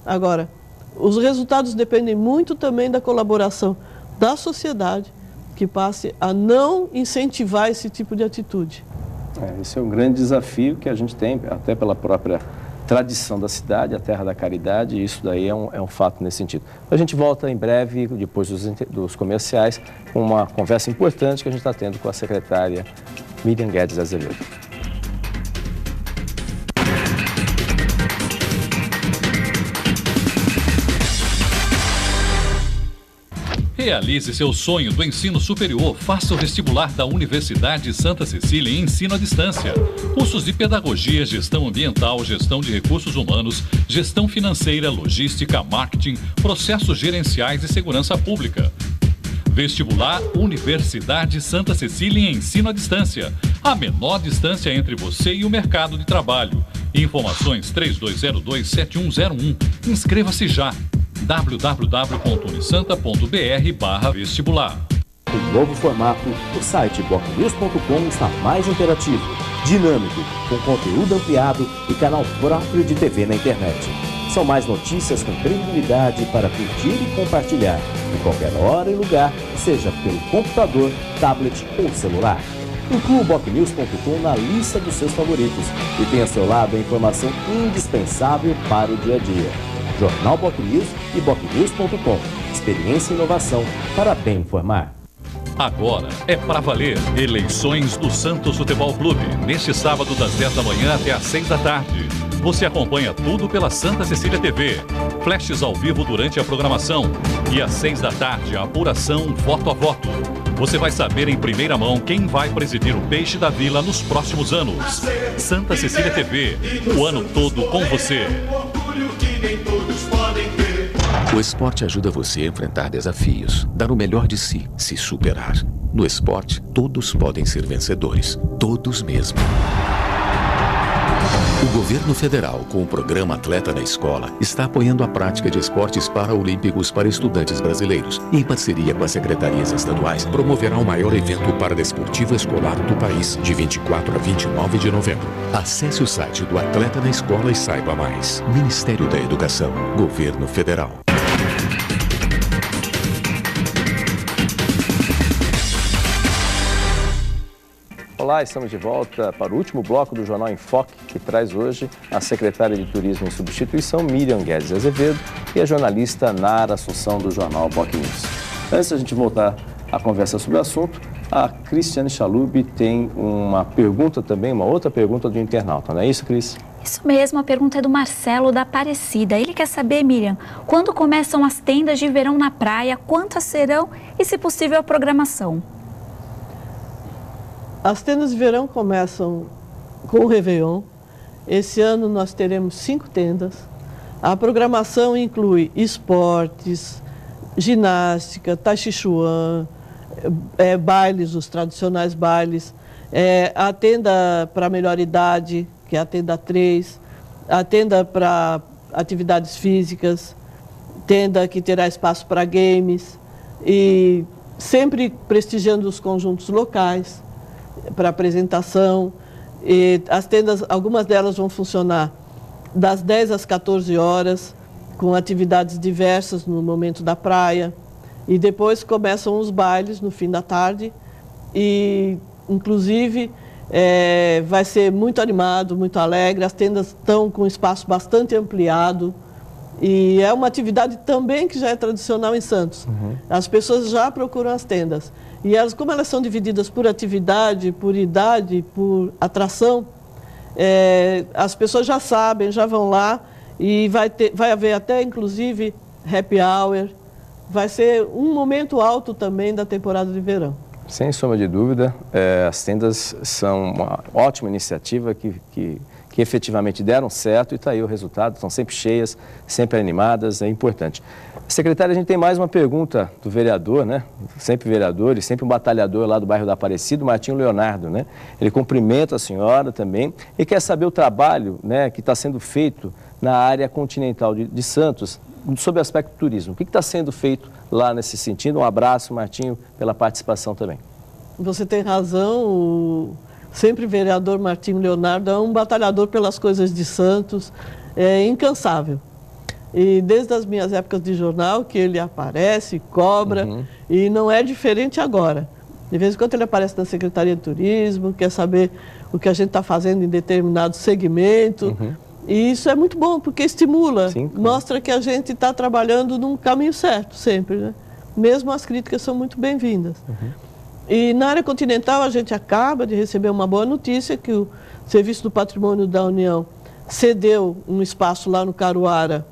Agora, os resultados dependem muito também da colaboração da sociedade, que passe a não incentivar esse tipo de atitude. Esse é um grande desafio que a gente tem, até pela própria tradição da cidade, a terra da caridade, e isso daí é um fato nesse sentido. A gente volta em breve, depois dos comerciais, com uma conversa importante que a gente está tendo com a secretária Miriam Guedes Azevedo. Realize seu sonho do ensino superior. Faça o vestibular da Universidade Santa Cecília em ensino à distância. Cursos de pedagogia, gestão ambiental, gestão de recursos humanos, gestão financeira, logística, marketing, processos gerenciais e segurança pública. Vestibular Universidade Santa Cecília em ensino à distância. A menor distância entre você e o mercado de trabalho. Informações 3202-7101. Inscreva-se já. www.unisanta.br/vestibular. Em novo formato, o site bocnews.com está mais interativo, dinâmico, com conteúdo ampliado e canal próprio de TV na internet. São mais notícias com credibilidade para curtir e compartilhar, em qualquer hora e lugar, seja pelo computador, tablet ou celular. Inclua o BocNews.com na lista dos seus favoritos e tenha ao seu lado a informação indispensável para o dia a dia. Jornal BocNews e BocNews.com. Experiência e inovação para bem informar. Agora é para valer. Eleições do Santos Futebol Clube. Neste sábado, das 10 da manhã até às 6 da tarde. Você acompanha tudo pela Santa Cecília TV. Flashes ao vivo durante a programação. E às 6 da tarde, a apuração voto a voto. Você vai saber em primeira mão quem vai presidir o Peixe da Vila nos próximos anos. Santa Cecília TV, o ano todo com você. O esporte ajuda você a enfrentar desafios, dar o melhor de si, se superar. No esporte, todos podem ser vencedores, todos mesmo. O governo federal, com o programa Atleta na Escola, está apoiando a prática de esportes paraolímpicos para estudantes brasileiros e, em parceria com as secretarias estaduais, promoverá o maior evento paradesportivo escolar do país, de 24 a 29 de novembro. Acesse o site do Atleta na Escola e saiba mais. Ministério da Educação, Governo Federal. Olá, estamos de volta para o último bloco do Jornal em Foque, que traz hoje a secretária de Turismo em substituição, Miriam Guedes Azevedo, e a jornalista Nara Assunção, do jornal BocNews. Antes de a gente voltar a conversa sobre o assunto, a Cristiane Chalub tem uma pergunta também, uma outra pergunta do internauta, não é isso, Cris? Isso mesmo, a pergunta é do Marcelo da Aparecida. Ele quer saber, Miriam, quando começam as tendas de verão na praia, quantas serão e, se possível, a programação? As tendas de verão começam com o Réveillon. Esse ano nós teremos 5 tendas. A programação inclui esportes, ginástica, tai chi chuan, bailes, os tradicionais bailes, a tenda para melhor idade, que é a tenda 3, a tenda para atividades físicas, tenda que terá espaço para games, e sempre prestigiando os conjuntos locais para apresentação. E as tendas, algumas delas vão funcionar das 10 às 14 horas, com atividades diversas no momento da praia. E depois começam os bailes no fim da tarde. E, inclusive, vai ser muito animado, muito alegre. As tendas estão com espaço bastante ampliado. E é uma atividade também que já é tradicional em Santos. As pessoas já procuram as tendas. E elas, como elas são divididas por atividade, por idade, por atração, as pessoas já sabem, já vão lá, e vai haver até, inclusive, happy hour. Vai ser um momento alto também da temporada de verão. Sem sombra de dúvida, as tendas são uma ótima iniciativa que efetivamente deram certo, e está aí o resultado, estão sempre cheias, sempre animadas, é importante. Secretária, a gente tem mais uma pergunta do vereador, né? Sempre vereador e sempre um batalhador lá do bairro da Aparecida, Martinho Leonardo, né? Ele cumprimenta a senhora também e quer saber o trabalho, né, que está sendo feito na área continental de Santos, sob o aspecto do turismo. O que está sendo feito lá nesse sentido? Um abraço, Martinho, pela participação também. Você tem razão, o sempre vereador Martinho Leonardo é um batalhador pelas coisas de Santos, é incansável. E desde as minhas épocas de jornal, que ele aparece, cobra, e não é diferente agora. De vez em quando ele aparece na Secretaria de Turismo, quer saber o que a gente está fazendo em determinado segmento. E isso é muito bom, porque estimula, mostra que a gente está trabalhando num caminho certo sempre, né? Mesmo as críticas são muito bem-vindas. E na área continental a gente acaba de receber uma boa notícia, que o Serviço do Patrimônio da União cedeu um espaço lá no Caruara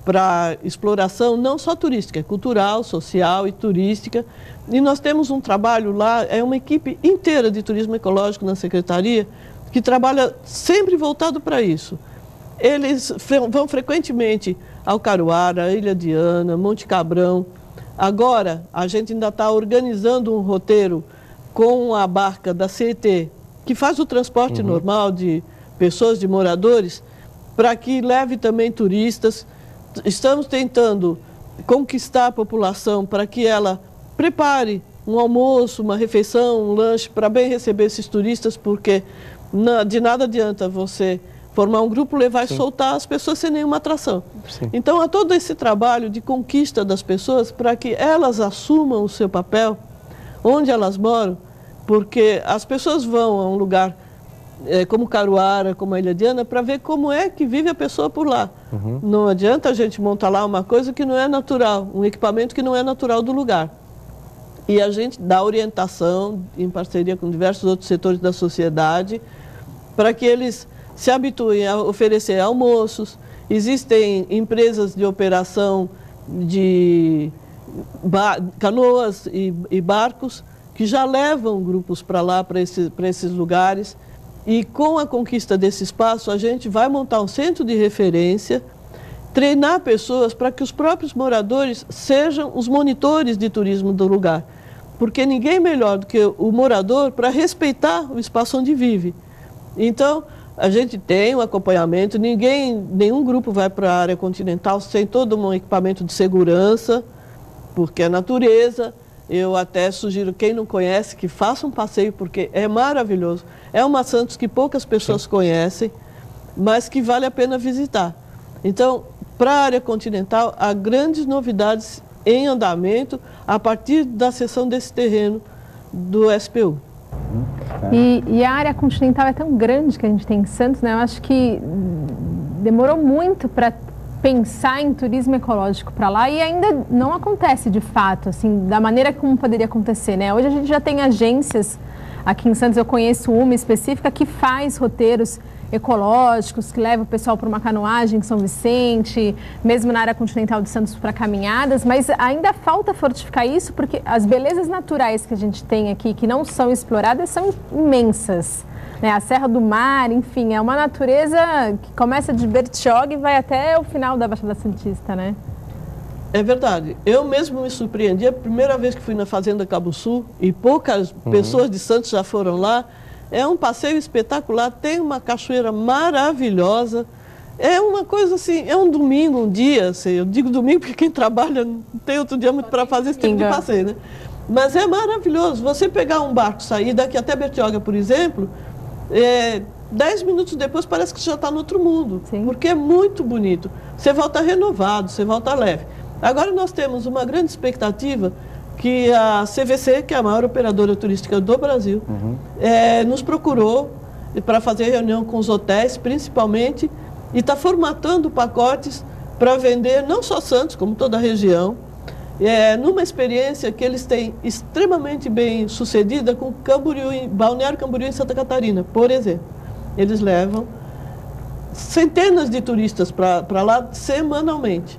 para exploração não só turística, é cultural, social e turística. E nós temos um trabalho lá, é uma equipe inteira de turismo ecológico na Secretaria, que trabalha sempre voltado para isso. Eles vão frequentemente ao Caruara, Ilha de Ana, Monte Cabrão. Agora, a gente ainda está organizando um roteiro com a barca da CET, que faz o transporte normal de pessoas, de moradores, para que leve também turistas. Estamos tentando conquistar a população para que ela prepare um almoço, uma refeição, um lanche para bem receber esses turistas, porque de nada adianta você formar um grupo, levar e soltar as pessoas sem nenhuma atração. Sim. Então, há todo esse trabalho de conquista das pessoas para que elas assumam o seu papel onde elas moram, porque as pessoas vão a um lugar como Caruara, como a Ilha Diana, para ver como é que vive a pessoa por lá. Não adianta a gente montar lá uma coisa que não é natural, um equipamento que não é natural do lugar. E a gente dá orientação, em parceria com diversos outros setores da sociedade, para que eles se habituem a oferecer almoços. Existem empresas de operação de canoas e barcos que já levam grupos para lá, para esses lugares. E com a conquista desse espaço, a gente vai montar um centro de referência, treinar pessoas para que os próprios moradores sejam os monitores de turismo do lugar. Porque ninguém melhor do que o morador para respeitar o espaço onde vive. Então, a gente tem um acompanhamento, nenhum grupo vai para a área continental sem todo um equipamento de segurança, porque é natureza. Eu até sugiro, quem não conhece, que faça um passeio, porque é maravilhoso. É uma Santos que poucas pessoas conhecem, mas que vale a pena visitar. Então, para a área continental, há grandes novidades em andamento a partir da cessão desse terreno do SPU. E a área continental é tão grande que a gente tem em Santos, né? Eu acho que demorou muito para pensar em turismo ecológico para lá e ainda não acontece de fato, assim, da maneira como poderia acontecer, né? Hoje a gente já tem agências, aqui em Santos eu conheço uma específica que faz roteiros ecológicos, que leva o pessoal para uma canoagem em São Vicente, mesmo na área continental de Santos para caminhadas, mas ainda falta fortificar isso porque as belezas naturais que a gente tem aqui, que não são exploradas, são imensas. A Serra do Mar, enfim, é uma natureza que começa de Bertioga e vai até o final da Baixada Santista, né? É verdade. Eu mesmo me surpreendi, a primeira vez que fui na Fazenda Cabo Sul, e poucas pessoas de Santos já foram lá. É um passeio espetacular, tem uma cachoeira maravilhosa. É uma coisa assim, é um domingo, um dia, assim, eu digo domingo porque quem trabalha não tem outro dia muito para fazer esse tipo de passeio, né? Mas é maravilhoso. Você pegar um barco, sair daqui até Bertioga, por exemplo, 10 minutos depois parece que já está no outro mundo, porque é muito bonito. Você volta renovado, você volta leve. Agora nós temos uma grande expectativa que a CVC, que é a maior operadora turística do Brasil, nos procurou para fazer reunião com os hotéis, principalmente, e está formatando pacotes para vender, não só Santos, como toda a região, numa experiência que eles têm extremamente bem sucedida com Balneário Camboriú em Santa Catarina, por exemplo. Eles levam centenas de turistas para lá semanalmente.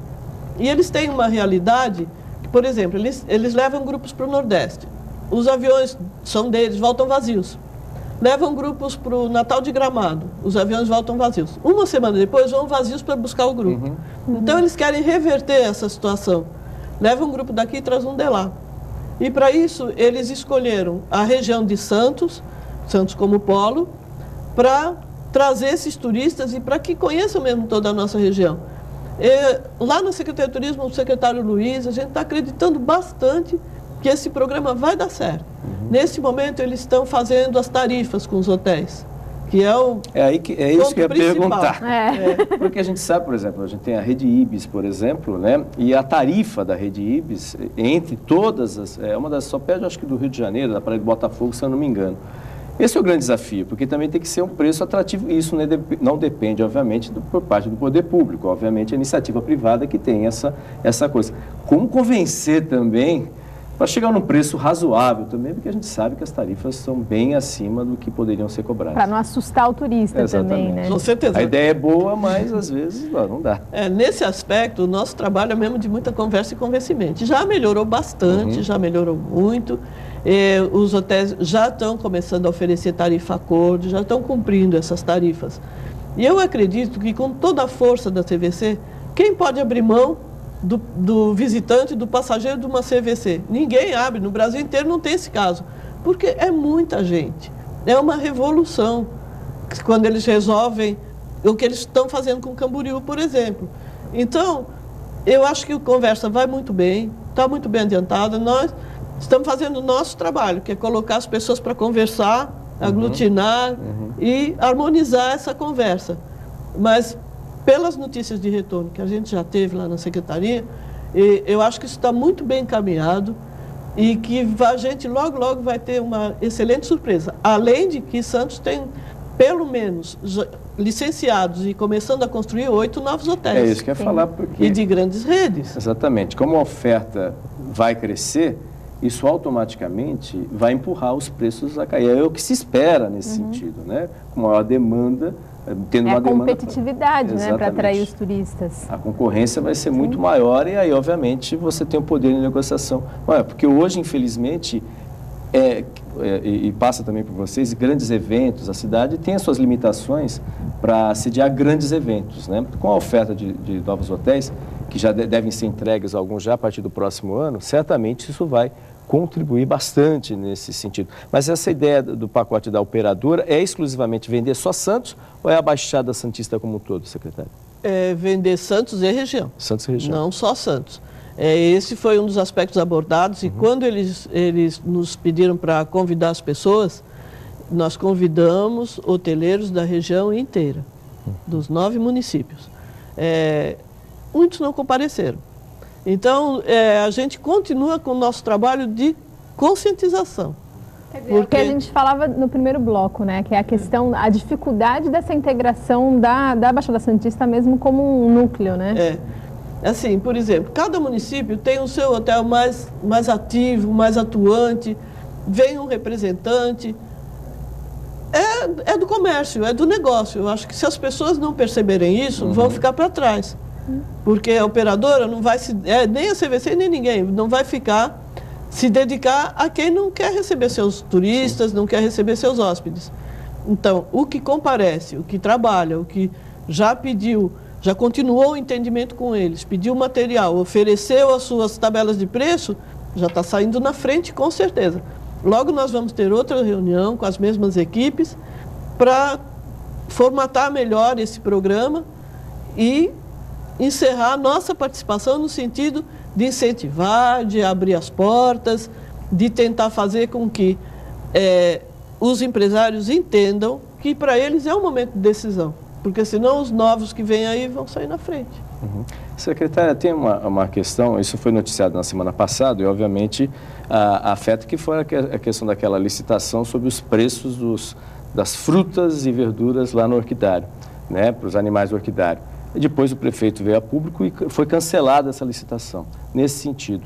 E eles têm uma realidade que, por exemplo, eles levam grupos para o Nordeste. Os aviões são deles, voltam vazios. Levam grupos para o Natal de Gramado, os aviões voltam vazios. Uma semana depois vão vazios para buscar o grupo. Então eles querem reverter essa situação. Leva um grupo daqui e traz um de lá. E para isso eles escolheram a região de Santos como polo, para trazer esses turistas e para que conheçam mesmo toda a nossa região. Lá na Secretaria de Turismo, o secretário Luiz, a gente está acreditando bastante que esse programa vai dar certo. Nesse momento eles estão fazendo as tarifas com os hotéis, que é o isso que eu ia principal. perguntar. Porque a gente sabe, por exemplo, a gente tem a Rede Ibis, por exemplo, né? E a tarifa da Rede Ibis, entre todas as... É uma das... Só perde, acho que do Rio de Janeiro, da Praia de Botafogo, se eu não me engano. Esse é o grande desafio, porque também tem que ser um preço atrativo. E isso não depende, obviamente, por parte do poder público. Obviamente, a iniciativa privada que tem essa coisa. Como convencer também... para chegar num preço razoável também, porque a gente sabe que as tarifas são bem acima do que poderiam ser cobradas. Para não assustar o turista também, né? Com certeza. A ideia é boa, mas às vezes não dá. Nesse aspecto, o nosso trabalho é mesmo de muita conversa e convencimento. Já melhorou bastante, já melhorou muito. Os hotéis já estão começando a oferecer tarifa acordo, já estão cumprindo essas tarifas. E eu acredito que com toda a força da CVC, quem pode abrir mão do visitante, do passageiro de uma CVC? Ninguém abre, no Brasil inteiro não tem esse caso, porque é muita gente. É uma revolução quando eles resolvem o que eles estão fazendo com Camboriú, por exemplo. Então, eu acho que a conversa vai muito bem, está muito bem adiantada. Nós estamos fazendo o nosso trabalho, que é colocar as pessoas para conversar, aglutinar e harmonizar essa conversa. Mas, pelas notícias de retorno que a gente já teve lá na Secretaria, eu acho que isso está muito bem encaminhado e que a gente logo, logo vai ter uma excelente surpresa. Além de que Santos tem, pelo menos, licenciados e começando a construir 8 novos hotéis. É isso que eu ia falar, porque... E de grandes redes. Exatamente. Como a oferta vai crescer, isso automaticamente vai empurrar os preços a cair. É o que se espera nesse sentido, né? Com maior demanda, tendo uma demanda... É a competitividade, né, para atrair os turistas. A concorrência vai ser muito maior e aí, obviamente, você tem o poder de negociação. Porque hoje, infelizmente, e passa também por vocês, grandes eventos, a cidade tem as suas limitações para sediar grandes eventos, né? Com a oferta de novos hotéis, que já devem ser entregues alguns já a partir do próximo ano, certamente isso vai contribuir bastante nesse sentido. Mas essa ideia do pacote da operadora é exclusivamente vender só Santos ou é a Baixada Santista como um todo, secretário? É vender Santos e região. Santos e região. Não só Santos. Esse foi um dos aspectos abordados e quando eles nos pediram para convidar as pessoas, nós convidamos hoteleiros da região inteira, dos 9 municípios. Muitos não compareceram. Então, a gente continua com o nosso trabalho de conscientização. Porque a gente falava no primeiro bloco, né, que é a questão, a dificuldade dessa integração da Baixada Santista mesmo como um núcleo, né? Assim, por exemplo, cada município tem o seu hotel mais ativo, mais atuante, vem um representante. É do comércio, é do negócio. Eu acho que se as pessoas não perceberem isso, vão ficar para trás. Porque a operadora não vai nem a CVC nem ninguém, não vai se dedicar a quem não quer receber seus turistas, não quer receber seus hóspedes. Então, o que comparece, o que trabalha, o que já pediu, já continuou o entendimento com eles, pediu material, ofereceu as suas tabelas de preço, já está saindo na frente, com certeza. Logo nós vamos ter outra reunião com as mesmas equipes para formatar melhor esse programa e encerrar a nossa participação no sentido de incentivar, de abrir as portas, de tentar fazer com que os empresários entendam que para eles é um momento de decisão, porque senão os novos que vêm aí vão sair na frente. Secretária, tem uma questão, isso foi noticiado na semana passada e obviamente afeta que foi a questão daquela licitação sobre os preços das frutas e verduras lá no orquidário, né, para os animais do orquidário. E depois o prefeito veio a público e foi cancelada essa licitação, nesse sentido.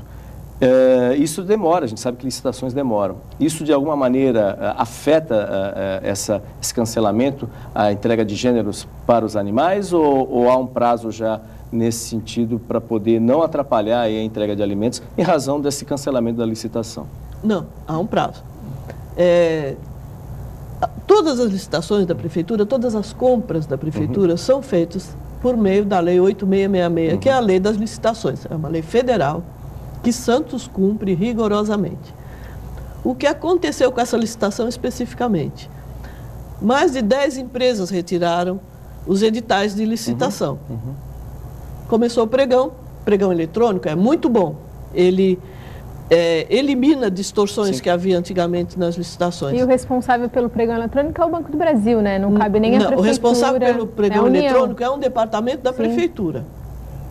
Isso demora, a gente sabe que licitações demoram. Isso, de alguma maneira, afeta esse cancelamento, a entrega de gêneros para os animais, ou há um prazo já nesse sentido para poder não atrapalhar a entrega de alimentos em razão desse cancelamento da licitação? Não, há um prazo. Todas as licitações da Prefeitura, todas as compras da Prefeitura são feitas por meio da Lei 8666, que é a lei das licitações. É uma lei federal que Santos cumpre rigorosamente. O que aconteceu com essa licitação especificamente? Mais de 10 empresas retiraram os editais de licitação. Começou o pregão eletrônico, é muito bom. Ele elimina distorções que havia antigamente nas licitações. E o responsável pelo pregão eletrônico é o Banco do Brasil, né? Não cabe nem a Prefeitura. O responsável pelo pregão eletrônico é um departamento da Prefeitura.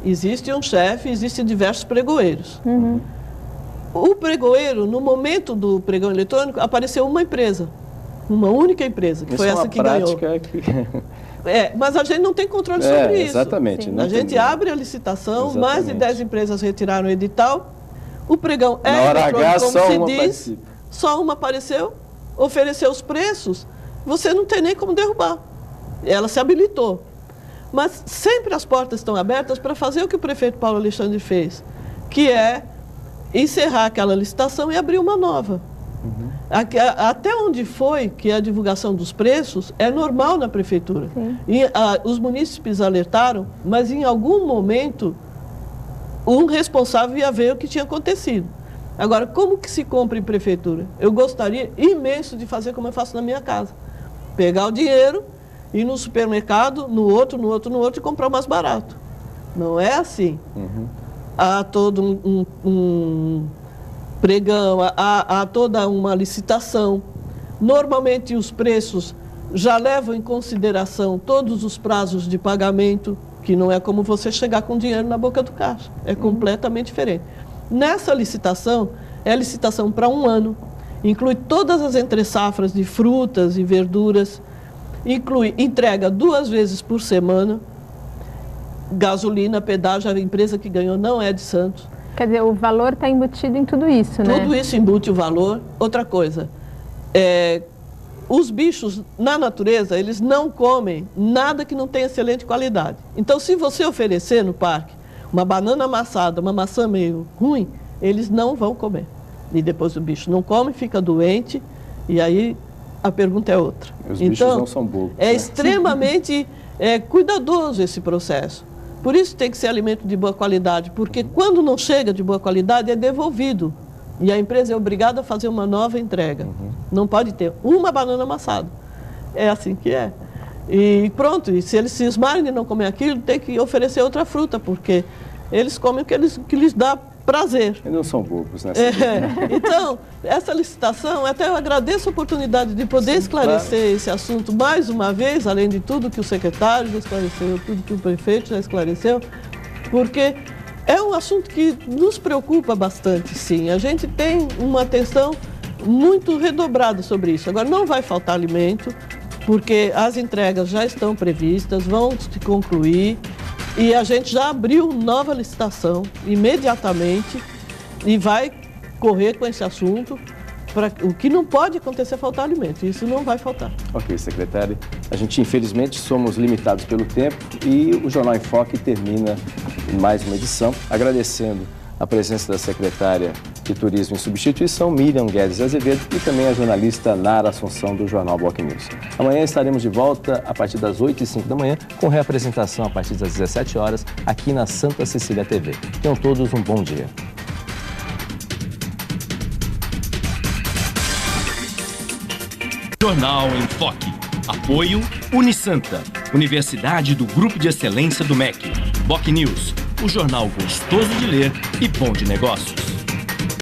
Existe um chefe, existem diversos pregoeiros. O pregoeiro, no momento do pregão eletrônico, apareceu uma empresa, uma única empresa, que foi essa que ganhou. Mas a gente não tem controle sobre isso. Exatamente. A gente abre a licitação, mais de 10 empresas retiraram o edital, o pregão eletrônico, como se diz, só uma apareceu, ofereceu os preços, você não tem nem como derrubar. Ela se habilitou. Mas sempre as portas estão abertas para fazer o que o prefeito Paulo Alexandre fez, que é encerrar aquela licitação e abrir uma nova. Até onde foi que a divulgação dos preços é normal na Prefeitura. Os munícipes alertaram, mas em algum momento um responsável ia ver o que tinha acontecido. Agora, como que se compra em Prefeitura? Eu gostaria imenso de fazer como eu faço na minha casa. Pegar o dinheiro, ir no supermercado, no outro e comprar mais barato. Não é assim. Há todo um pregão, há toda uma licitação. Normalmente os preços já levam em consideração todos os prazos de pagamento, que não é como você chegar com dinheiro na boca do caixa, é completamente diferente. Nessa licitação, é licitação para 1 ano, inclui todas as entre-safras de frutas e verduras, inclui entrega 2 vezes por semana, gasolina, pedágio, a empresa que ganhou não é de Santos. Quer dizer, o valor está embutido em tudo isso, né? Tudo isso embute o valor. Outra coisa, os bichos na natureza, eles não comem nada que não tenha excelente qualidade. Então, se você oferecer no parque uma banana amassada, uma maçã meio ruim, eles não vão comer. E depois o bicho não come, fica doente, e aí a pergunta é outra. Os bichos não são bobos. É extremamente cuidadoso esse processo. Por isso tem que ser alimento de boa qualidade, porque quando não chega de boa qualidade é devolvido. E a empresa é obrigada a fazer uma nova entrega. Não pode ter uma banana amassada. É assim que é. E pronto, e se eles cismarem de não comer aquilo, tem que oferecer outra fruta, porque eles comem o que lhes dá prazer. Eles não são bobos, né? Então, essa licitação, até eu agradeço a oportunidade de poder esclarecer esse assunto mais uma vez, além de tudo que o secretário já esclareceu, tudo que o prefeito já esclareceu, porque é um assunto que nos preocupa bastante, sim. A gente tem uma atenção muito redobrada sobre isso. Agora, não vai faltar alimento, porque as entregas já estão previstas, vão se concluir, e a gente já abriu nova licitação imediatamente e vai correr com esse assunto. O que não pode acontecer é faltar alimento, isso não vai faltar. Ok, secretário. A gente, infelizmente, somos limitados pelo tempo e o Jornal em Foque termina mais uma edição, agradecendo a presença da secretária de Turismo em substituição, Miriam Guedes Azevedo, e também a jornalista Nara Assunção, do Jornal Block News. Amanhã estaremos de volta a partir das 8h05 da manhã, com reapresentação a partir das 17 horas, aqui na Santa Cecília TV. Tenham todos um bom dia. Jornal em Foque. Apoio Unisanta, Universidade do Grupo de Excelência do MEC. Block News, o jornal gostoso de ler e bom de negócios.